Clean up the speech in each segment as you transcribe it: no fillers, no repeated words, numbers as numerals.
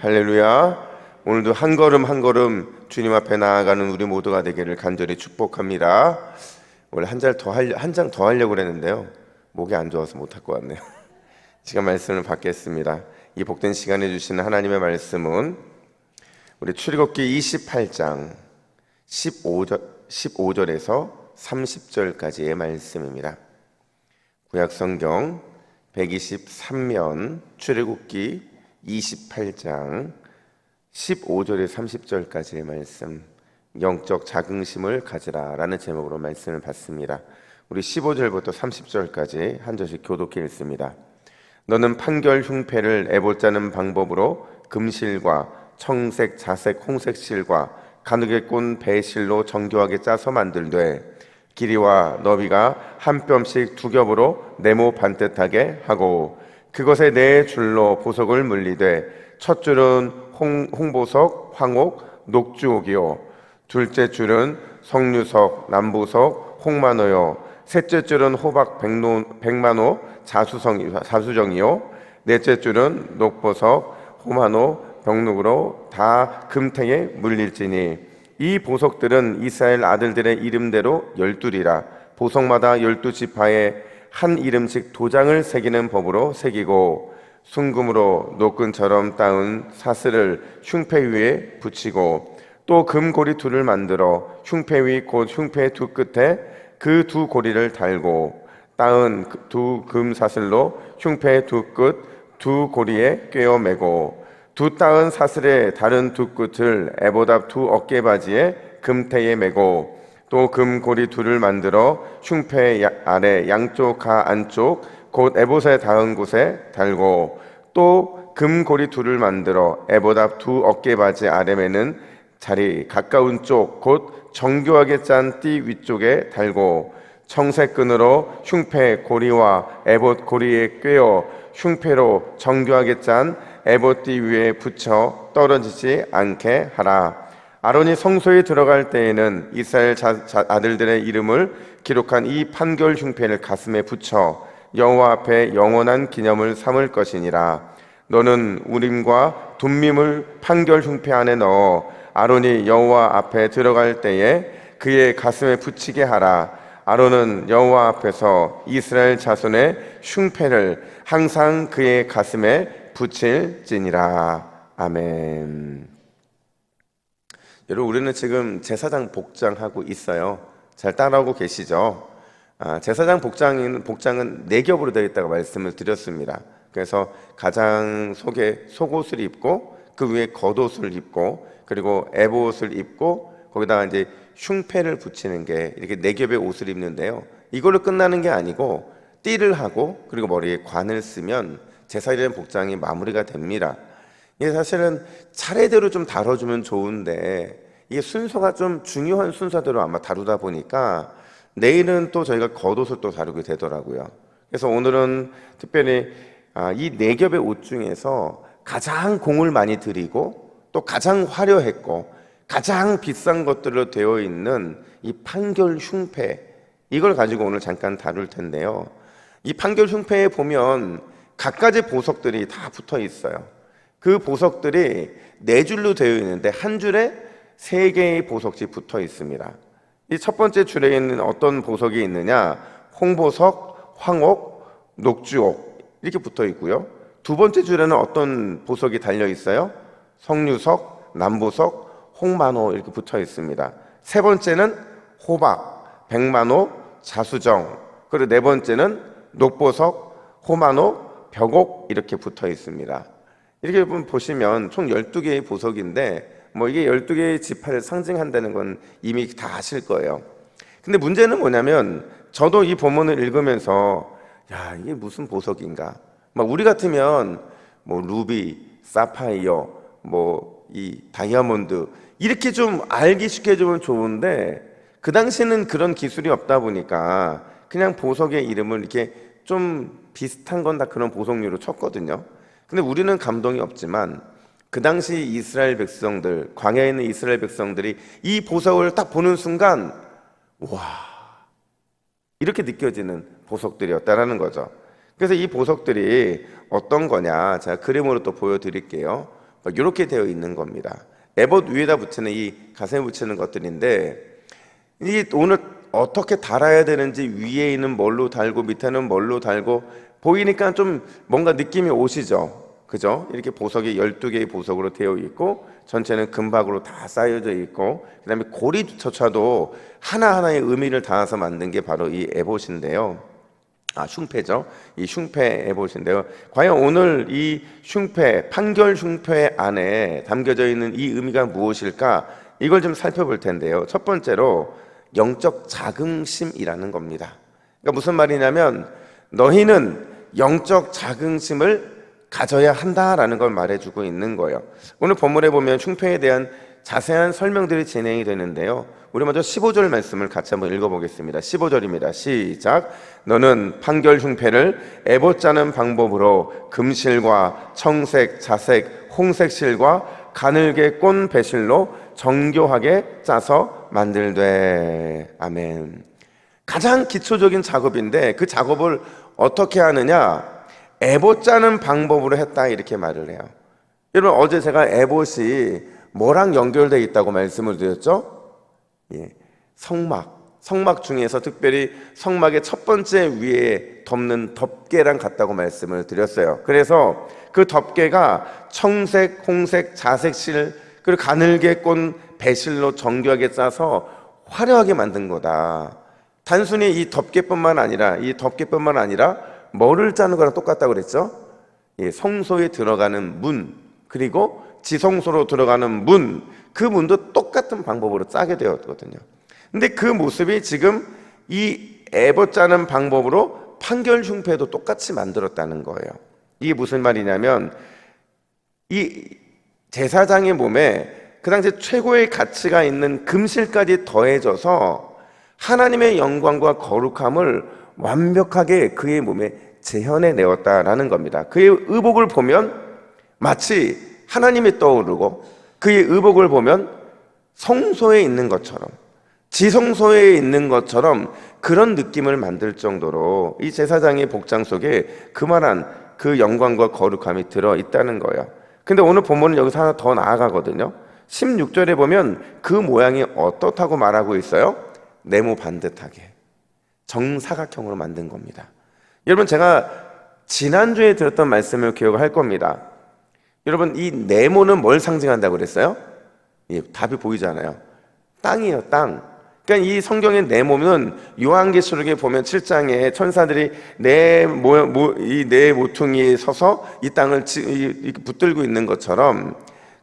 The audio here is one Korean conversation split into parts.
할렐루야. 오늘도 한 걸음 한 걸음 주님 앞에 나아가는 우리 모두가 되기를 간절히 축복합니다. 원래 한 장 더 하려고 그랬는데요. 목이 안 좋아서 못할 것 같네요. 시간 말씀을 받겠습니다. 이 복된 시간에 주시는 하나님의 말씀은 우리 출애굽기 28장 15절에서 30절까지의 말씀입니다. 구약 성경 123면 출애굽기 28장 15절에 30절까지의 말씀, 영적 자긍심을 가지라 라는 제목으로 말씀을 받습니다. 우리 15절부터 30절까지 한 절씩 교독해 읽습니다. 너는 판결 흉패를 에봇 짜는 방법으로 금실과 청색, 자색, 홍색 실과 가누게 꼰 배실로 정교하게 짜서 만들되 길이와 너비가 한 뼘씩 두 겹으로 네모 반듯하게 하고 그것에 네 줄로 보석을 물리되 첫 줄은 홍보석, 황옥, 녹주옥이요 둘째 줄은 석류석, 남보석, 홍만호요 셋째 줄은 호박, 백만호, 자수정이요 넷째 줄은 녹보석, 호만호, 병룩으로 다 금탱에 물릴지니 이 보석들은 이스라엘 아들들의 이름대로 12이라 보석마다 12지파에 한 이름씩 도장을 새기는 법으로 새기고 순금으로 노끈처럼 따은 사슬을 흉패 위에 붙이고 또 금고리 둘을 만들어 흉패 위 곧 흉패 두 끝에 그 두 고리를 달고 따은 두 금사슬로 흉패 두 끝 두 고리에 꿰어 매고 두 따은 사슬의 다른 두 끝을 에봇 앞 두 어깨바지에 금태에 매고 또 금고리 둘을 만들어 흉패 아래 양쪽 가 안쪽 곧 에봇에 닿은 곳에 달고 또 금고리 둘을 만들어 에봇 앞 두 어깨바지 아래 매는 자리 가까운 쪽 곧 정교하게 짠 띠 위쪽에 달고 청색 끈으로 흉패 고리와 에봇 고리에 꿰어 흉패로 정교하게 짠 에봇 띠 위에 붙여 떨어지지 않게 하라. 아론이 성소에 들어갈 때에는 이스라엘 아들들의 이름을 기록한 이 판결 흉패를 가슴에 붙여 여호와 앞에 영원한 기념을 삼을 것이니라. 너는 우림과 둠밈을 판결 흉패 안에 넣어 아론이 여호와 앞에 들어갈 때에 그의 가슴에 붙이게 하라. 아론은 여호와 앞에서 이스라엘 자손의 흉패를 항상 그의 가슴에 붙일지니라. 아멘. 여러분, 우리는 지금 제사장 복장하고 있어요. 잘 따라오고 계시죠? 제사장 복장은 네 겹으로 되어 있다고 말씀을 드렸습니다. 그래서 가장 속에 속옷을 입고 그 위에 겉옷을 입고 그리고 에봇을 입고 거기다가 이제 흉패를 붙이는 게 이렇게 네 겹의 옷을 입는데요. 이걸로 끝나는 게 아니고 띠를 하고 그리고 머리에 관을 쓰면 제사장 복장이 마무리가 됩니다. 이게 사실은 차례대로 좀 다뤄주면 좋은데 이게 순서가 좀 중요한 순서대로 아마 다루다 보니까 내일은 또 저희가 겉옷을 또 다루게 되더라고요. 그래서 오늘은 특별히 이 네 겹의 옷 중에서 가장 공을 많이 들이고 또 가장 화려했고 가장 비싼 것들로 되어 있는 이 판결 흉패, 이걸 가지고 오늘 잠깐 다룰 텐데요. 이 판결 흉패에 보면 갖가지 보석들이 다 붙어 있어요. 그 보석들이 네 줄로 되어 있는데 한 줄에 세 개의 보석이 붙어 있습니다. 이 첫 번째 줄에 있는 어떤 보석이 있느냐? 홍보석, 황옥, 녹주옥 이렇게 붙어 있고요. 두 번째 줄에는 어떤 보석이 달려 있어요? 석류석, 남보석, 홍만호 이렇게 붙어 있습니다. 세 번째는 호박, 백만호, 자수정, 그리고 네 번째는 녹보석, 호만호, 벽옥 이렇게 붙어 있습니다. 이렇게 보시면 총 12개의 보석인데 이게 12개의 지파를 상징한다는 건 이미 다 아실 거예요. 근데 문제는 뭐냐면 저도 이 본문을 읽으면서 야, 이게 무슨 보석인가? 우리 같으면 루비, 사파이어, 이 다이아몬드 이렇게 좀 알기 쉽게 해주면 좋은데 그 당시에는 그런 기술이 없다 보니까 그냥 보석의 이름을 이렇게 좀 비슷한 건 다 그런 보석류로 쳤거든요. 근데 우리는 감동이 없지만 그 당시 이스라엘 백성들, 광야에 있는 이스라엘 백성들이 이 보석을 딱 보는 순간 와, 이렇게 느껴지는 보석들이었다라는 거죠. 그래서 이 보석들이 어떤 거냐, 제가 그림으로 또 보여드릴게요. 이렇게 되어 있는 겁니다. 에봇 위에다 붙이는 이 가슴에 붙이는 것들인데, 이 오늘 어떻게 달아야 되는지 위에 있는 뭘로 달고 밑에는 뭘로 달고 보이니까 좀 뭔가 느낌이 오시죠? 그죠? 이렇게 보석이 12개의 보석으로 되어 있고 전체는 금박으로 다 쌓여져 있고 그 다음에 고리조차도 하나하나의 의미를 담아서 만든 게 바로 이 에봇인데요. 흉패죠. 이 흉패 에봇인데요. 과연 오늘 이 흉패, 판결 흉패 안에 담겨져 있는 이 의미가 무엇일까? 이걸 좀 살펴볼 텐데요. 첫 번째로 영적 자긍심이라는 겁니다. 그러니까 무슨 말이냐면 너희는 영적 자긍심을 가져야 한다라는 걸 말해주고 있는 거예요. 오늘 본문에 보면 흉패에 대한 자세한 설명들이 진행이 되는데요. 우리 먼저 15절 말씀을 같이 한번 읽어보겠습니다. 15절입니다. 시작. 너는 판결 흉패를 에봇 짜는 방법으로 금실과 청색, 자색, 홍색 실과 가늘게 꼰 배실로 정교하게 짜서 만들되. 아멘. 가장 기초적인 작업인데 그 작업을 어떻게 하느냐? 에봇 짜는 방법으로 했다 이렇게 말을 해요. 여러분 어제 제가 에봇이 뭐랑 연결되어 있다고 말씀을 드렸죠? 성막 중에서 특별히 성막의 첫 번째 위에 덮는 덮개랑 같다고 말씀을 드렸어요. 그래서 그 덮개가 청색, 홍색, 자색실 그리고 가늘게 꼰 배실로 정교하게 짜서 화려하게 만든 거다. 단순히 이 덮개뿐만 아니라 뭐를 짜는 거랑 똑같다고 그랬죠? 성소에 들어가는 문 그리고 지성소로 들어가는 문, 그 문도 똑같은 방법으로 짜게 되었거든요. 근데 그 모습이 지금 이 에봇 짜는 방법으로 판결 흉패도 똑같이 만들었다는 거예요. 이게 무슨 말이냐면 이 제사장의 몸에 그 당시 최고의 가치가 있는 금실까지 더해져서 하나님의 영광과 거룩함을 완벽하게 그의 몸에 재현해 내었다라는 겁니다. 그의 의복을 보면 마치 하나님이 떠오르고 그의 의복을 보면 성소에 있는 것처럼 지성소에 있는 것처럼 그런 느낌을 만들 정도로 이 제사장의 복장 속에 그만한 그 영광과 거룩함이 들어있다는 거예요. 근데 오늘 본문은 여기서 하나 더 나아가거든요. 16절에 보면 그 모양이 어떻다고 말하고 있어요? 네모 반듯하게 정사각형으로 만든 겁니다. 여러분 제가 지난주에 들었던 말씀을 기억할 겁니다. 여러분 이 네모는 뭘 상징한다고 그랬어요? 답이 보이잖아요. 땅이에요, 땅. 그러니까 이 성경의 네모는 요한계시록에 보면 7장에 천사들이 이 네 모퉁이에 서서 이 땅을 붙들고 있는 것처럼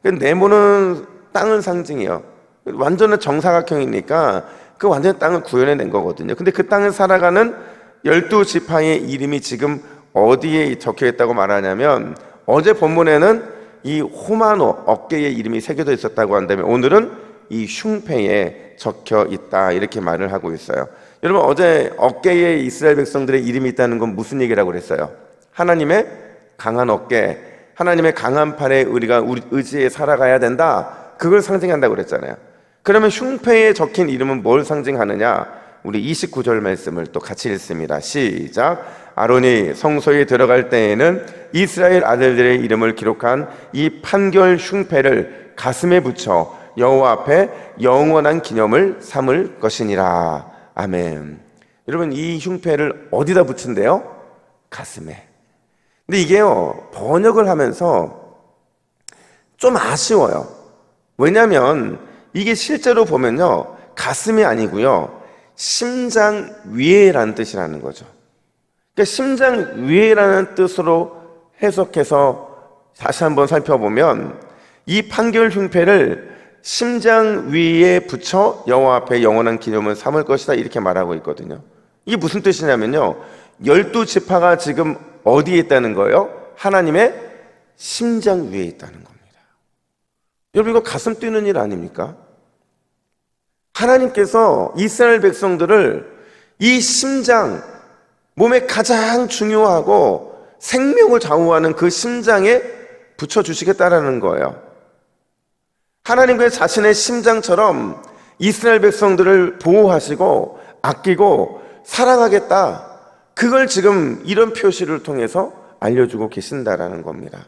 네모는 땅을 상징해요. 완전한 정사각형이니까 그 완전 땅을 구현해낸 거거든요. 근데 그 땅을 살아가는 12지파의 이름이 지금 어디에 적혀있다고 말하냐면 어제 본문에는 이 호마노 어깨에 이름이 새겨져 있었다고 한다면 오늘은 이 흉패에 적혀 있다 이렇게 말을 하고 있어요. 여러분 어제 어깨에 이스라엘 백성들의 이름이 있다는 건 무슨 얘기라고 그랬어요? 하나님의 강한 어깨, 하나님의 강한 팔에 우리가 의지해 살아가야 된다. 그걸 상징한다고 그랬잖아요. 그러면 흉패에 적힌 이름은 뭘 상징하느냐? 우리 29절 말씀을 또 같이 읽습니다. 시작. 아론이 성소에 들어갈 때에는 이스라엘 아들들의 이름을 기록한 이 판결 흉패를 가슴에 붙여 여호와 앞에 영원한 기념을 삼을 것이니라. 아멘. 여러분 이 흉패를 어디다 붙인대요? 가슴에. 근데 이게요 번역을 하면서 좀 아쉬워요. 왜냐하면 이게 실제로 보면요 가슴이 아니고요 심장 위에라는 뜻이라는 거죠. 그러니까 심장 위에라는 뜻으로 해석해서 다시 한번 살펴보면 이 판결 흉패를 심장 위에 붙여 여호와 앞에 영원한 기념을 삼을 것이다 이렇게 말하고 있거든요. 이게 무슨 뜻이냐면요 12지파가 지금 어디에 있다는 거예요? 하나님의 심장 위에 있다는 겁니다. 여러분 이거 가슴 뛰는 일 아닙니까? 하나님께서 이스라엘 백성들을 이 심장, 몸에 가장 중요하고 생명을 좌우하는 그 심장에 붙여주시겠다라는 거예요. 하나님께서 자신의 심장처럼 이스라엘 백성들을 보호하시고 아끼고 사랑하겠다. 그걸 지금 이런 표시를 통해서 알려주고 계신다라는 겁니다.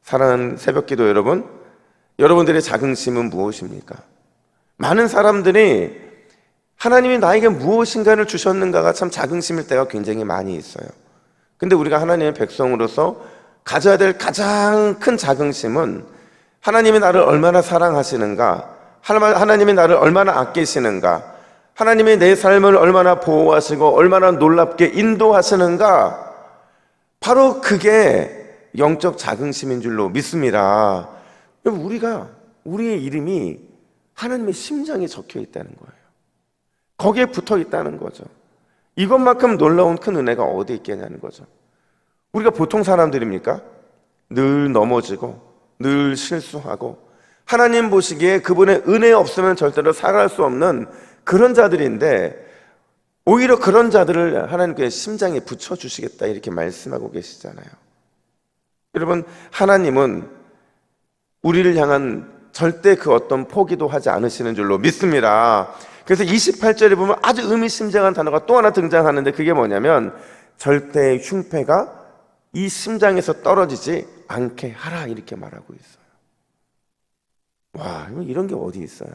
사랑하는 새벽기도 여러분, 여러분들의 자긍심은 무엇입니까? 많은 사람들이 하나님이 나에게 무엇인가를 주셨는가가 참 자긍심일 때가 굉장히 많이 있어요. 근데 우리가 하나님의 백성으로서 가져야 될 가장 큰 자긍심은 하나님이 나를 얼마나 사랑하시는가, 하나님이 나를 얼마나 아끼시는가, 하나님이 내 삶을 얼마나 보호하시고 얼마나 놀랍게 인도하시는가, 바로 그게 영적 자긍심인 줄로 믿습니다. 우리의 이름이 하나님의 심장에 적혀 있다는 거예요. 거기에 붙어 있다는 거죠. 이것만큼 놀라운 큰 은혜가 어디 있겠냐는 거죠. 우리가 보통 사람들입니까? 늘 넘어지고 늘 실수하고 하나님 보시기에 그분의 은혜 없으면 절대로 살아갈 수 없는 그런 자들인데, 오히려 그런 자들을 하나님께 심장에 붙여주시겠다 이렇게 말씀하고 계시잖아요. 여러분, 하나님은 우리를 향한 절대 그 어떤 포기도 하지 않으시는 줄로 믿습니다. 그래서 28절에 보면 아주 의미심장한 단어가 또 하나 등장하는데, 그게 뭐냐면 절대 흉패가 이 심장에서 떨어지지 않게 하라 이렇게 말하고 있어요. 와, 이런 게 어디 있어요?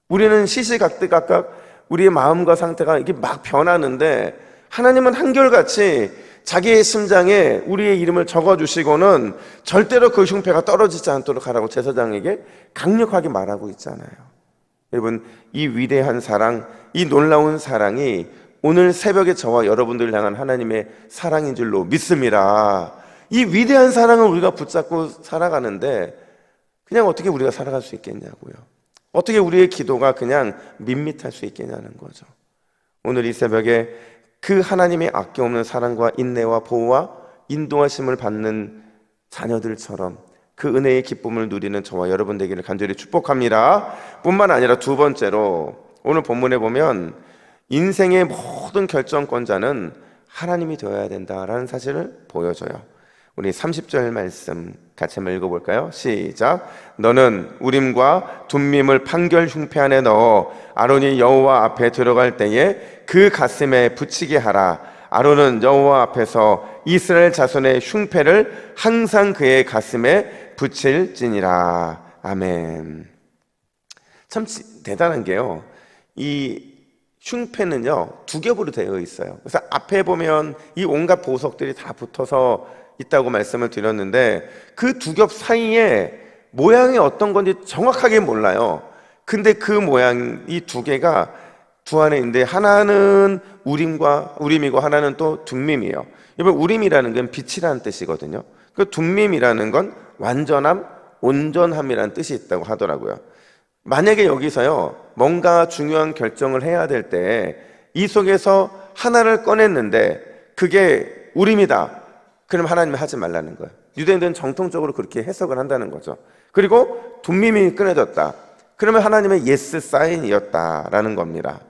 우리는 시시각각 우리의 마음과 상태가 이렇게 막 변하는데, 하나님은 한결같이 자기의 심장에 우리의 이름을 적어주시고는 절대로 그 흉패가 떨어지지 않도록 하라고 제사장에게 강력하게 말하고 있잖아요. 여러분, 이 위대한 사랑, 이 놀라운 사랑이 오늘 새벽에 저와 여러분들을 향한 하나님의 사랑인 줄로 믿습니다. 이 위대한 사랑을 우리가 붙잡고 살아가는데 그냥 어떻게 우리가 살아갈 수 있겠냐고요. 어떻게 우리의 기도가 그냥 밋밋할 수 있겠냐는 거죠. 오늘 이 새벽에 그 하나님의 아껴없는 사랑과 인내와 보호와 인도하심을 받는 자녀들처럼 그 은혜의 기쁨을 누리는 저와 여러분 되기를 간절히 축복합니다. 뿐만 아니라 두 번째로, 오늘 본문에 보면 인생의 모든 결정권자는 하나님이 되어야 된다라는 사실을 보여줘요. 우리 30절 말씀 같이 한번 읽어볼까요? 시작. 너는 우림과 둠밈을 판결 흉패 안에 넣어 아론이 여호와 앞에 들어갈 때에 그 가슴에 붙이게 하라. 아론은 여호와 앞에서 이스라엘 자손의 흉패를 항상 그의 가슴에 붙일지니라. 아멘. 참 대단한 게요, 이 흉패는요 두 겹으로 되어 있어요. 그래서 앞에 보면 이 온갖 보석들이 다 붙어서 있다고 말씀을 드렸는데, 그 두 겹 사이에 모양이 어떤 건지 정확하게 몰라요. 근데 그 모양, 이 두 개가 두 안에 있는데, 하나는 우림이고 하나는 또 둠밈이에요. 여러분, 우림이라는 건 빛이라는 뜻이거든요. 그 둠밈이라는 건 완전함, 온전함이라는 뜻이 있다고 하더라고요. 만약에 여기서요 뭔가 중요한 결정을 해야 될 때 이 속에서 하나를 꺼냈는데 그게 우림이다, 그럼 하나님이 하지 말라는 거예요. 유대인들은 정통적으로 그렇게 해석을 한다는 거죠. 그리고 둠밈이 끊어졌다, 그러면 하나님의 예스 사인이었다라는 겁니다.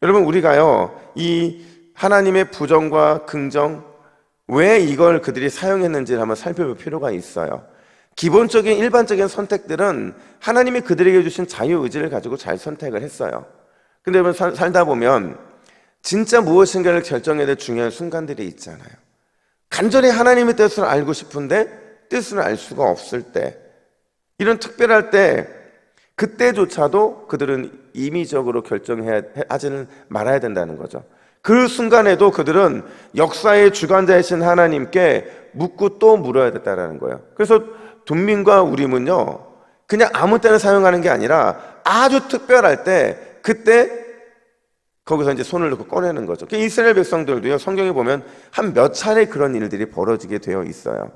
여러분, 우리가요 이 하나님의 부정과 긍정, 왜 이걸 그들이 사용했는지를 한번 살펴볼 필요가 있어요. 기본적인 일반적인 선택들은 하나님이 그들에게 주신 자유의지를 가지고 잘 선택을 했어요. 근데 여러분, 살다 보면 진짜 무엇인가를 결정해야 될 중요한 순간들이 있잖아요. 간절히 하나님의 뜻을 알고 싶은데 뜻을 알 수가 없을 때, 이런 특별할 때, 그때조차도 그들은 임의적으로 하지는 말아야 된다는 거죠. 그 순간에도 그들은 역사의 주관자이신 하나님께 묻고 또 물어야 됐다는 거예요. 그래서 둠밈과 우림은요 그냥 아무 때나 사용하는 게 아니라 아주 특별할 때, 그때 거기서 이제 손을 넣고 꺼내는 거죠. 이스라엘 백성들도요 성경에 보면 한 몇 차례 그런 일들이 벌어지게 되어 있어요.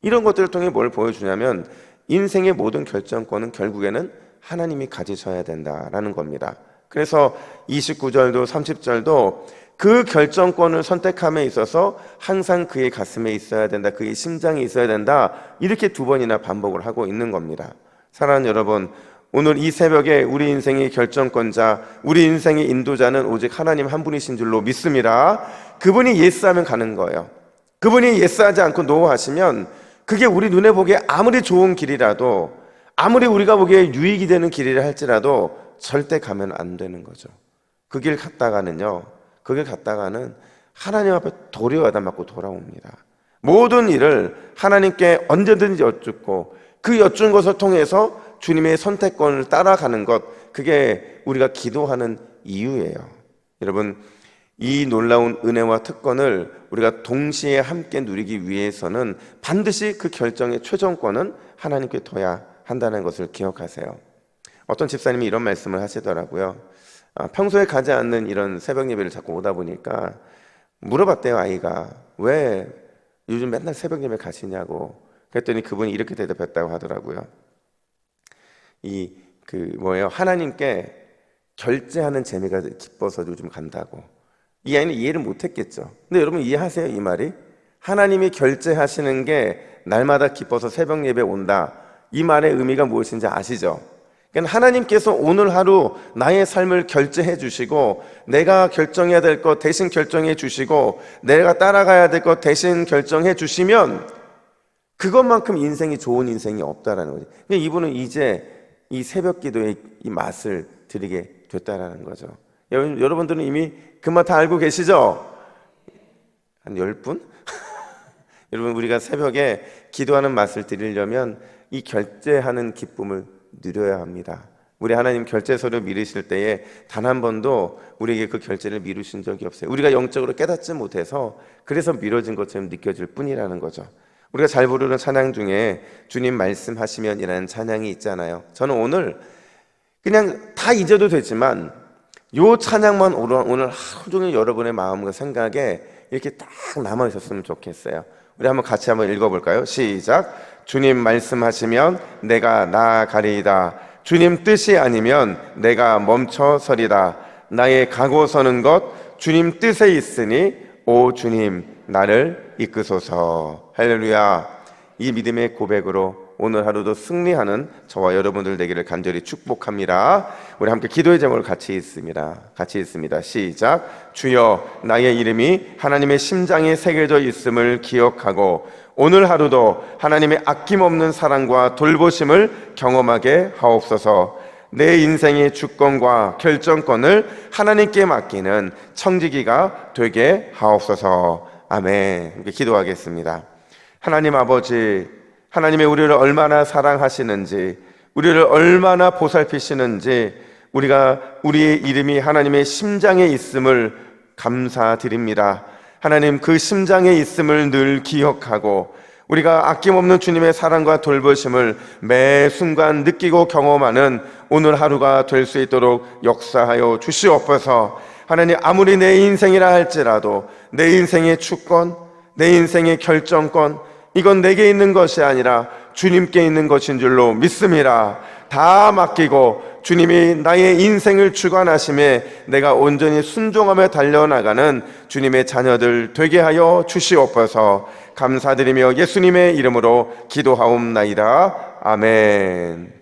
이런 것들을 통해 뭘 보여주냐면, 인생의 모든 결정권은 결국에는 하나님이 가지셔야 된다라는 겁니다. 그래서 29절도 30절도 그 결정권을 선택함에 있어서 항상 그의 가슴에 있어야 된다, 그의 심장에 있어야 된다, 이렇게 두 번이나 반복을 하고 있는 겁니다. 사랑하는 여러분, 오늘 이 새벽에 우리 인생의 결정권자, 우리 인생의 인도자는 오직 하나님 한 분이신 줄로 믿습니다. 그분이 예스하면 가는 거예요. 그분이 예스하지 않고 노하시면 그게 우리 눈에 보기에 아무리 좋은 길이라도, 아무리 우리가 보기에 유익이 되는 길이라 할지라도 절대 가면 안 되는 거죠. 그 길 갔다가는 하나님 앞에 도리어하다 맞고 돌아옵니다. 모든 일을 하나님께 언제든지 여쭙고 그 여쭌 것을 통해서 주님의 선택권을 따라가는 것, 그게 우리가 기도하는 이유예요. 여러분, 이 놀라운 은혜와 특권을 우리가 동시에 함께 누리기 위해서는 반드시 그 결정의 최종권은 하나님께 둬야 한다는 것을 기억하세요. 어떤 집사님이 이런 말씀을 하시더라고요. 평소에 가지 않는 이런 새벽 예배를 자꾸 오다 보니까 물어봤대요. 아이가 왜 요즘 맨날 새벽 예배 가시냐고. 그랬더니 그분이 이렇게 대답했다고 하더라고요. 하나님께 결제하는 재미가 기뻐서 요즘 간다고. 이 아이는 이해를 못했겠죠. 근데 여러분 이해하세요? 이 말이 하나님이 결제하시는 게 날마다 기뻐서 새벽 예배 온다, 이 말의 의미가 무엇인지 아시죠? 그러니까 하나님께서 오늘 하루 나의 삶을 결제해 주시고, 내가 결정해야 될 것 대신 결정해 주시고, 내가 따라가야 될 것 대신 결정해 주시면 그것만큼 인생이 좋은 인생이 없다라는 거죠. 그러니까 이분은 이제 이 새벽 기도의 이 맛을 드리게 됐다라는 거죠. 여러분들은 이미 그 맛 다 알고 계시죠? 한 10분? 여러분, 우리가 새벽에 기도하는 맛을 드리려면 이 결제하는 기쁨을 누려야 합니다. 우리 하나님 결제서를 미루실 때에 단 한 번도 우리에게 그 결제를 미루신 적이 없어요. 우리가 영적으로 깨닫지 못해서 그래서 미뤄진 것처럼 느껴질 뿐이라는 거죠. 우리가 잘 부르는 찬양 중에 주님 말씀하시면 이라는 찬양이 있잖아요. 저는 오늘 그냥 다 잊어도 되지만 요 찬양만 오늘 하루 종일 여러분의 마음과 생각에 이렇게 딱 남아 있었으면 좋겠어요. 우리 한번 같이 한번 읽어볼까요? 시작. 주님 말씀하시면 내가 나아가리이다. 주님 뜻이 아니면 내가 멈춰서리다. 나의 가고 서는 것 주님 뜻에 있으니 오 주님 나를 이끄소서. 할렐루야. 이 믿음의 고백으로 오늘 하루도 승리하는 저와 여러분들 되기를 간절히 축복합니다. 우리 함께 기도의 제목을 같이 읽습니다. 시작. 주여, 나의 이름이 하나님의 심장에 새겨져 있음을 기억하고 오늘 하루도 하나님의 아낌없는 사랑과 돌보심을 경험하게 하옵소서. 내 인생의 주권과 결정권을 하나님께 맡기는 청지기가 되게 하옵소서. 아멘. 함께 기도하겠습니다. 하나님 아버지, 하나님의 우리를 얼마나 사랑하시는지, 우리를 얼마나 보살피시는지 우리의 이름이 하나님의 심장에 있음을 감사드립니다. 하나님, 그 심장에 있음을 늘 기억하고 우리가 아낌없는 주님의 사랑과 돌보심을 매 순간 느끼고 경험하는 오늘 하루가 될 수 있도록 역사하여 주시옵소서. 하나님, 아무리 내 인생이라 할지라도 내 인생의 주권, 내 인생의 결정권, 이건 내게 있는 것이 아니라 주님께 있는 것인 줄로 믿습니다. 다 맡기고 주님이 나의 인생을 주관하심에 내가 온전히 순종하며 달려나가는 주님의 자녀들 되게 하여 주시옵소서. 감사드리며 예수님의 이름으로 기도하옵나이다. 아멘.